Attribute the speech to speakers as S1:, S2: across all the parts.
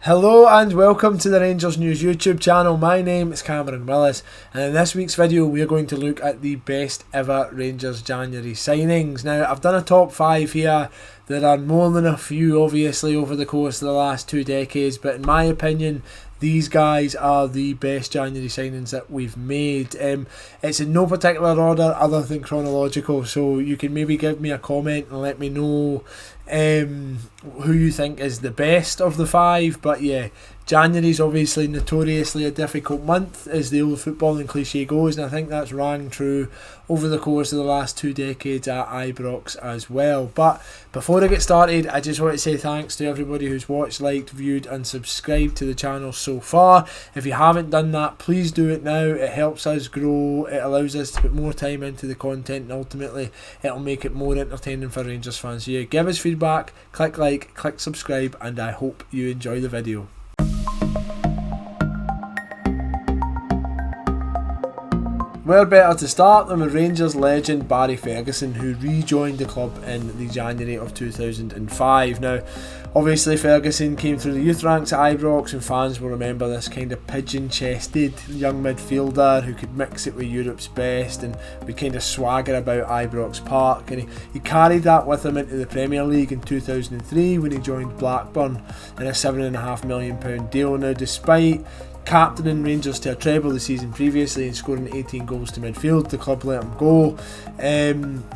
S1: Hello and welcome to the Rangers News YouTube channel. My name is Cameron Willis, and in this week's video we are going to look at the best ever Rangers January signings. Now, I've done a top 5 here. There are more than a few obviously over the course of the last 2 decades, but in my opinion these guys are the best January signings that we've made. It's in no particular order other than chronological, so you can maybe give me a comment and let me know who you think is the best of the 5. But yeah, January's obviously notoriously a difficult month, as the old footballing cliche goes, and I think that's rang true over the course of the last 2 decades at Ibrox as well. But before I get started, I just want to say thanks to everybody who's watched, liked, viewed and subscribed to the channel so far. If you haven't done that, please do it now. It helps us grow, it allows us to put more time into the content, and ultimately it'll make it more entertaining for Rangers fans. So yeah, give us feedback, click like, click subscribe, and I hope you enjoy the video. Where better to start than with Rangers legend Barry Ferguson, who rejoined the club in the January of 2005. Now, obviously Ferguson came through the youth ranks at Ibrox, and fans will remember this kind of pigeon-chested young midfielder who could mix it with Europe's best and would kind of swagger about Ibrox Park, and he carried that with him into the Premier League in 2003 when he joined Blackburn in a £7.5 million deal. Now, despite captaining Rangers to a treble the season previously and scoring 18 goals to midfield, the club let him go,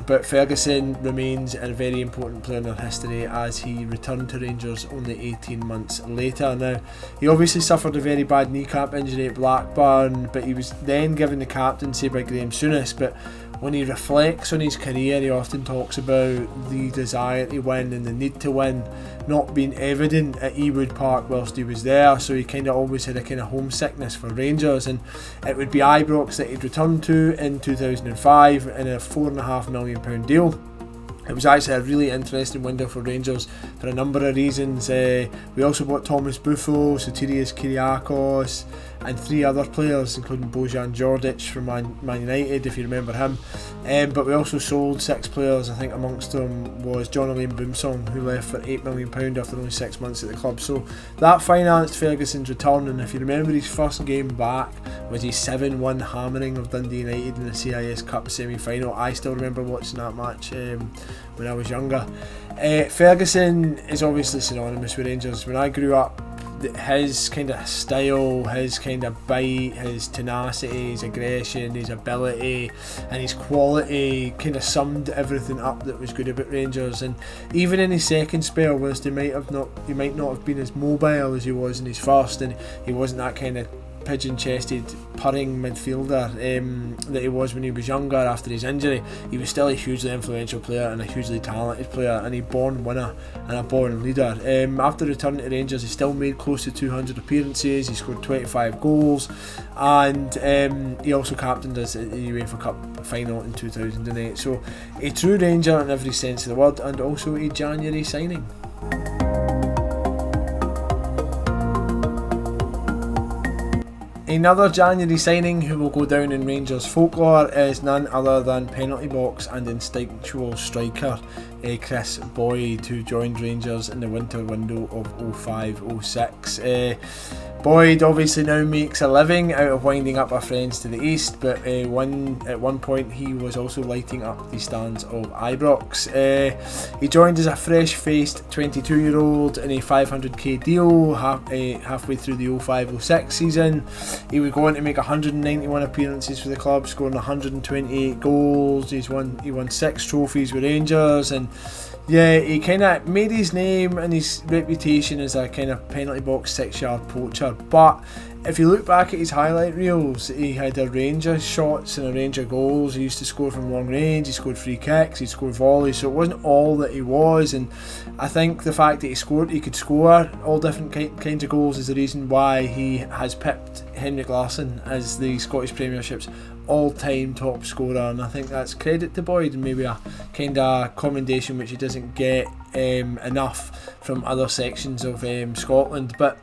S1: but Ferguson remains a very important player in their history, as he returned to Rangers only 18 months later. Now, he obviously suffered a very bad kneecap injury at Blackburn, but he was then given the captaincy by Graham Souness. But when he reflects on his career, he often talks about the desire to win and the need to win not being evident at Ewood Park whilst he was there, so he kind of always had a kind of homesickness for Rangers, and it would be Ibrox that he'd returned to in 2005 in a £4.5 million deal. It was actually a really interesting window for Rangers for a number of reasons. We also bought Thomas Buffo, Sotirios Kyriakos and 3 other players, including Bojan Djordjic from Man United, if you remember him. But we also sold 6 players. I think amongst them was John Alain Boumsong, who left for £8 million after only 6 months at the club. So that financed Ferguson's return, and if you remember, his first game back was his 7-1 hammering of Dundee United in the CIS Cup semi-final. I still remember watching that match when I was younger. Ferguson is obviously synonymous with Rangers. When I grew up, his kind of style, his kind of bite, his tenacity, his aggression, his ability and his quality kind of summed everything up that was good about Rangers. And even in his second spell, whilst he might not have been as mobile as he was in his first, and he wasn't that kind of pigeon-chested purring midfielder that he was when he was younger after his injury, he was still a hugely influential player and a hugely talented player, and a born winner and a born leader. After returning to Rangers, he still made close to 200 appearances, he scored 25 goals, and he also captained us at the UEFA Cup final in 2008. So a true Ranger in every sense of the word, and also a January signing. Another January signing who will go down in Rangers folklore is none other than penalty box and instinctual striker Chris Boyd, who joined Rangers in the winter window of 05-06. Boyd obviously now makes a living out of winding up our friends to the east, but at one point he was also lighting up the stands of Ibrox. He joined as a fresh-faced 22-year-old in a 500k deal halfway through the 05-06 season. He would go on to make 191 appearances for the club, scoring 128 goals. He won 6 trophies with Rangers, and yeah, he kind of made his name and his reputation as a kind of penalty box 6-yard poacher. But if you look back at his highlight reels, he had a range of shots and a range of goals. He used to score from long range, he scored free kicks, he scored volleys, so it wasn't all that he was. And I think the fact that he could score all different kinds of goals is the reason why he has pipped Henrik Larsson as the Scottish Premiership's all-time top scorer, and I think that's credit to Boyd, and maybe a kind of commendation which he doesn't get enough from other sections of Scotland. But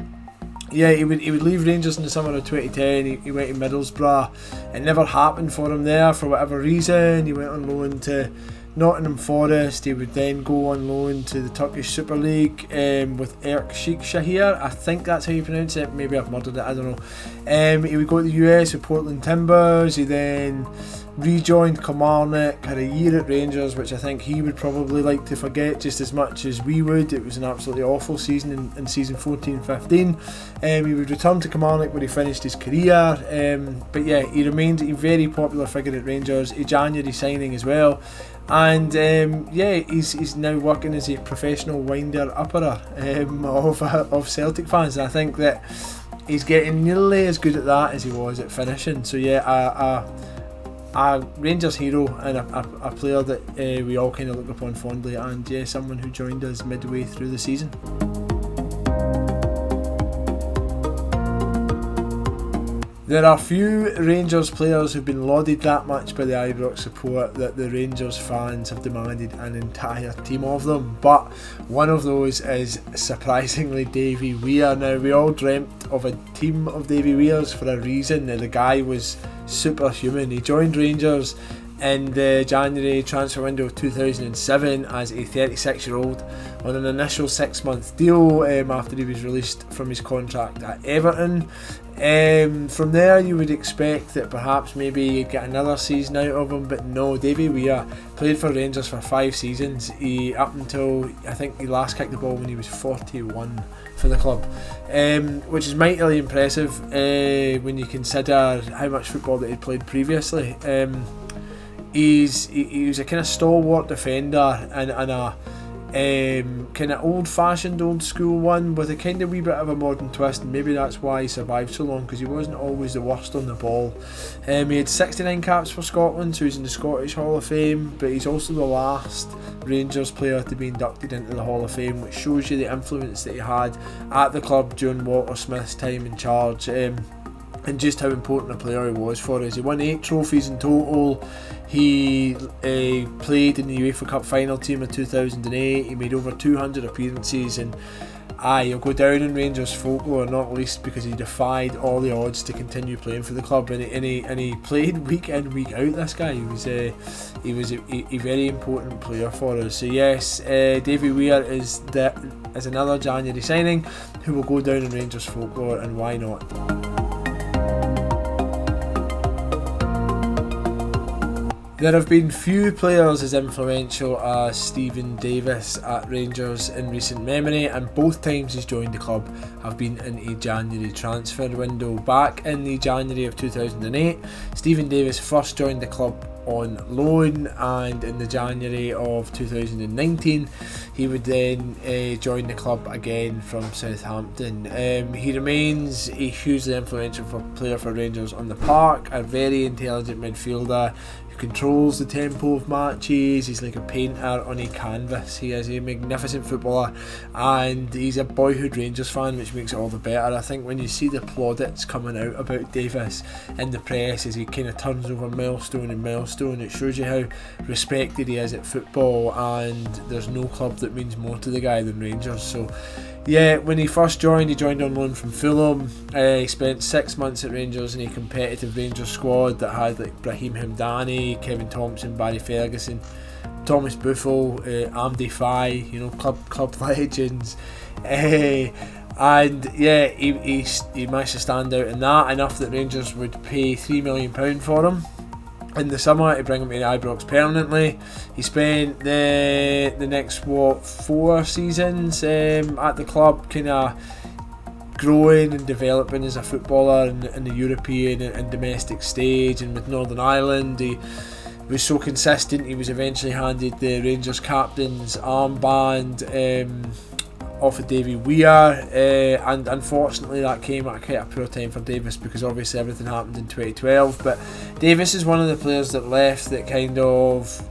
S1: yeah, he would leave Rangers in the summer of 2010. He went to Middlesbrough. It never happened for him there for whatever reason. He went on loan to Nottingham Forest. He would then go on loan to the Turkish Super League with Erkshikshahir. I think that's how you pronounce it. Maybe I've murdered it, I don't know. He would go to the US with Portland Timbers. He then rejoined Kamara, had a year at Rangers, which I think he would probably like to forget just as much as we would. It was an absolutely awful season in season 14-15. He would return to Kamara where he finished his career, but yeah, he remained a very popular figure at Rangers, a January signing as well. And he's now working as a professional winder-upperer of Celtic fans, and I think that he's getting nearly as good at that as he was at finishing. So yeah, a Rangers hero and a player that we all kind of look upon fondly, and yeah, someone who joined us midway through the season. There are few Rangers players who've been lauded that much by the Ibrox support that the Rangers fans have demanded an entire team of them, but one of those is surprisingly Davy Weir. Now, we all dreamt of a team of Davy Weirs for a reason. The guy was superhuman. He joined Rangers in the January transfer window of 2007 as a 36-year-old on an initial 6-month deal after he was released from his contract at Everton. From there you would expect that perhaps maybe you'd get another season out of him, but no, Davy Weir played for Rangers for 5 seasons, up until I think he last kicked the ball when he was 41 for the club, which is mightily impressive when you consider how much football that he'd played previously. He was a kind of stalwart defender and a kind of old-fashioned, old-school one with a kind of wee bit of a modern twist, and maybe that's why he survived so long, because he wasn't always the worst on the ball. He had 69 caps for Scotland, so he's in the Scottish Hall of Fame, but he's also the last Rangers player to be inducted into the Hall of Fame, which shows you the influence that he had at the club during Walter Smith's time in charge, and just how important a player he was for us. He won 8 trophies in total. He played in the UEFA Cup final team in 2008. He made over 200 appearances, and he'll go down in Rangers folklore, not least because he defied all the odds to continue playing for the club, and he played week in, week out. This guy, he was a very important player for us. So yes, Davy Weir is another January signing who will go down in Rangers folklore, and why not? There have been few players as influential as Stephen Davis at Rangers in recent memory, and both times he's joined the club have been in a January transfer window. Back in the January of 2008, Stephen Davis first joined the club on loan, and in the January of 2019 he would then join the club again from Southampton. He remains a hugely influential player for Rangers on the park, a very intelligent midfielder who controls the tempo of matches. He's like a painter on a canvas. He is a magnificent footballer, and he's a boyhood Rangers fan, which makes it all the better. I think when you see the plaudits coming out about Davis in the press as he kind of turns over milestone and milestone, it shows you how respected he is at football, and there's no club that means more to the guy than Rangers. So yeah, when he first joined, he joined on loan from Fulham. He spent 6 months at Rangers in a competitive Rangers squad that had like Brahim Hamdani, Kevin Thompson, Barry Ferguson, Thomas Buffel, Amdi Faye, club legends. And yeah, he managed to stand out in that enough that Rangers would pay £3 million for him in the summer to bring him to Ibrox permanently. He spent the next 4 seasons at the club, kind of growing and developing as a footballer in the European and domestic stage. And with Northern Ireland, he was so consistent, he was eventually handed the Rangers captain's armband off of Davy Weir, and unfortunately that came at quite a poor time for Davis, because obviously everything happened in 2012. But Davis is one of the players that left that kind of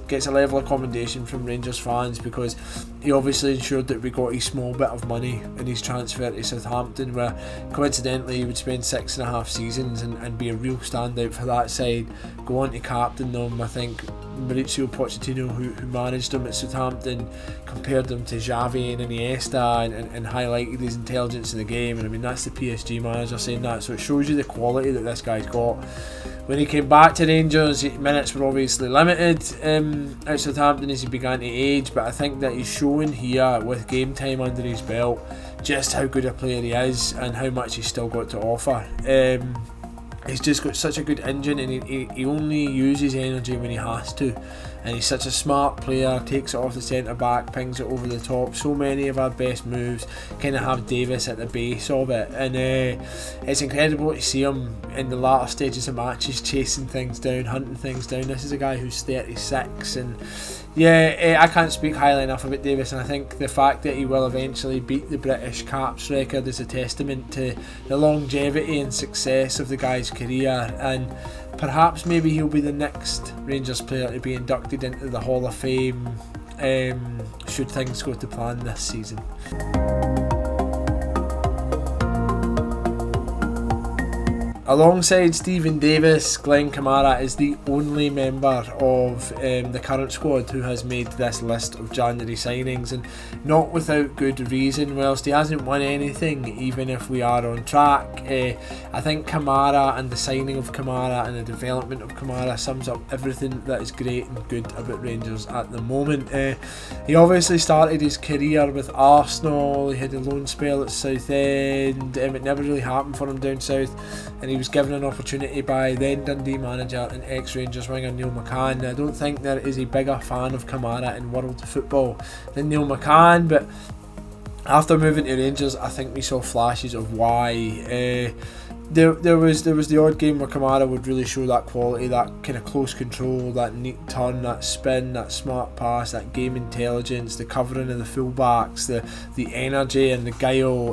S1: gets a level of commendation from Rangers fans, because he obviously ensured that we got a small bit of money in his transfer to Southampton, where coincidentally he would spend 6.5 seasons and be a real standout for that side, go on to captain them. I think Mauricio Pochettino, who managed him at Southampton, compared him to Xavi and Iniesta and highlighted his intelligence in the game. And I mean, that's the PSG manager saying that, so it shows you the quality that this guy's got. When he came back to Rangers, minutes were obviously limited at Southampton as he began to age, but I think that he's showing here with game time under his belt just how good a player he is and how much he's still got to offer. He's just got such a good engine, and he only uses energy when he has to, and he's such a smart player, takes it off the centre back, pings it over the top. So many of our best moves kind of have Davis at the base of it, and it's incredible to see him in the latter stages of matches chasing things down, hunting things down. This is a guy who's 36, and yeah, I can't speak highly enough about Davis, and I think the fact that he will eventually beat the British caps record is a testament to the longevity and success of the guy's career, and perhaps maybe he'll be the next Rangers player to be inducted into the Hall of Fame should things go to plan this season. Alongside Stephen Davis, Glenn Kamara is the only member of the current squad who has made this list of January signings, and not without good reason. Whilst he hasn't won anything, even if we are on track, I think Kamara and the signing of Kamara and the development of Kamara sums up everything that is great and good about Rangers at the moment. He obviously started his career with Arsenal, he had a loan spell at Southend, it never really happened for him down south, and he was given an opportunity by then Dundee manager and ex-Rangers winger Neil McCann. I don't think there is a bigger fan of Kamara in world football than Neil McCann, but after moving to Rangers, I think we saw flashes of why. There was the odd game where Kamara would really show that quality, that kind of close control, that neat turn, that spin, that smart pass, that game intelligence, the covering of the fullbacks, the energy and the guile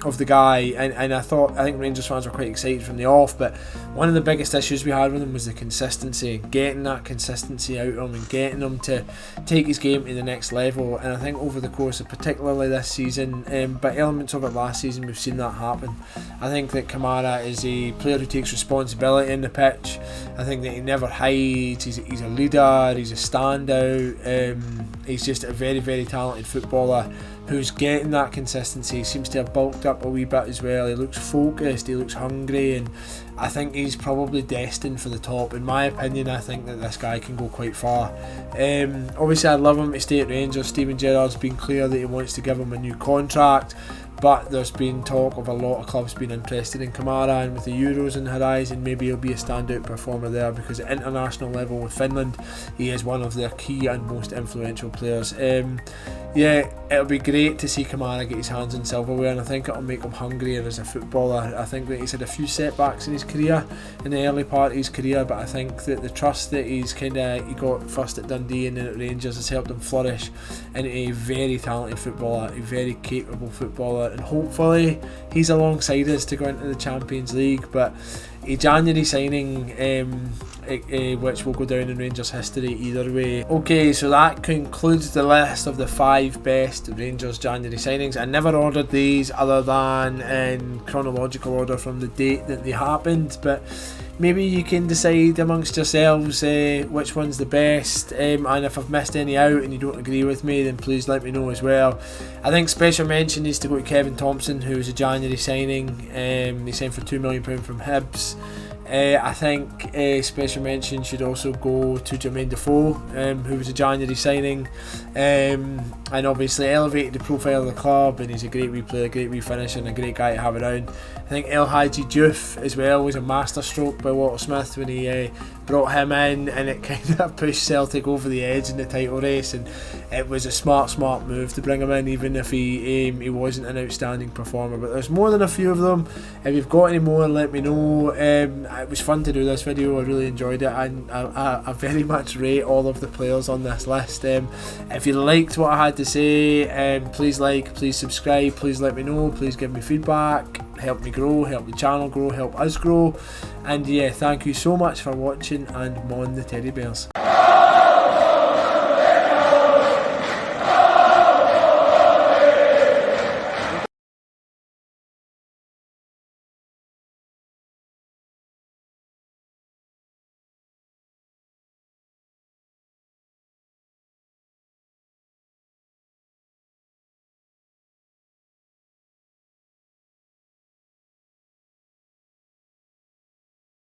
S1: of the guy, and I think Rangers fans were quite excited from the off. But one of the biggest issues we had with him was the consistency, getting that consistency out of him and getting him to take his game to the next level. And I think over the course of particularly this season, but elements of it last season, we've seen that happen. I think that Kamara is a player who takes responsibility in the pitch. I think that he never hides. He's a leader. He's a standout. He's just a very, very talented footballer who's getting that consistency. He seems to have bulked up a wee bit as well. He looks focused. He looks hungry, and I think he's probably destined for the top. In my opinion, I think that this guy can go quite far. Obviously, I'd love him to stay at Rangers. Steven Gerrard's been clear that he wants to give him a new contract, but there's been talk of a lot of clubs being interested in Kamara, and with the Euros on the horizon, maybe he'll be a standout performer there, because at international level with Finland, he is one of their key and most influential players. Yeah, it'll be great to see Kamara get his hands on silverware, and I think it'll make him hungrier as a footballer. I think that he's had a few setbacks in his career, in the early part of his career, but I think that the trust that he got first at Dundee and then at Rangers has helped him flourish into a very talented footballer, a very capable footballer, and hopefully he's alongside us to go into the Champions League. But a January signing which will go down in Rangers history either way. Okay, so that concludes the list of the 5 best Rangers January signings. I never ordered these other than in chronological order from the date that they happened, but maybe you can decide amongst yourselves which one's the best, and if I've missed any out and you don't agree with me, then please let me know as well. I think special mention needs to go to Kevin Thompson, who was a January signing. He signed for £2 million from Hibs. I think special mention should also go to Jermaine Defoe, who was a January signing, and obviously elevated the profile of the club, and he's a great wee player, great wee finisher, and a great guy to have around. I think El Hadji Diouf as well was a masterstroke by Walter Smith when he brought him in, and it kind of pushed Celtic over the edge in the title race, and it was a smart move to bring him in, even if he wasn't an outstanding performer. But there's more than a few of them. If you've got any more, let me know. It was fun to do this video, I really enjoyed it, and I very much rate all of the players on this list. If you liked what I had to say, please like, please subscribe, please let me know, please give me feedback, help me grow, help the channel grow, help us grow. And yeah, thank you so much for watching, and mon the teddy bears.